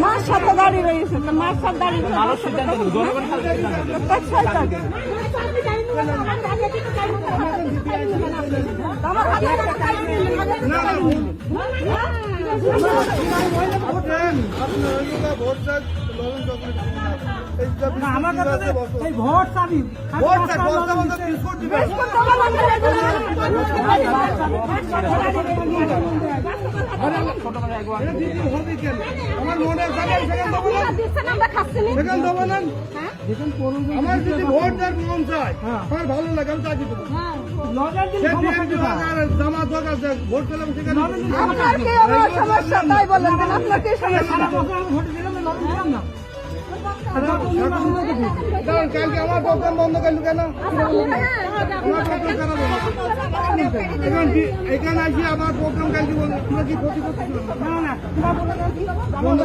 মার সাথে দাঁড়িয়ে রয়েছে, মার সাথে দাঁড়িয়ে আমার কাছে ভোট চাবি আমার মনে আমার যদি ভোট দেওয়ার মন চায় আমার ভালো লাগে আমি চাকরি দেবো জামা দোকান ভোট পেলাম সেখানে ভোট দিলাম না কালকে আমার প্রোগ্রাম বন্ধ করলো কেন? এখানে আসি আমার প্রোগ্রাম কালকে বললো তোমরা কি ক্ষতি করতে বন্ধ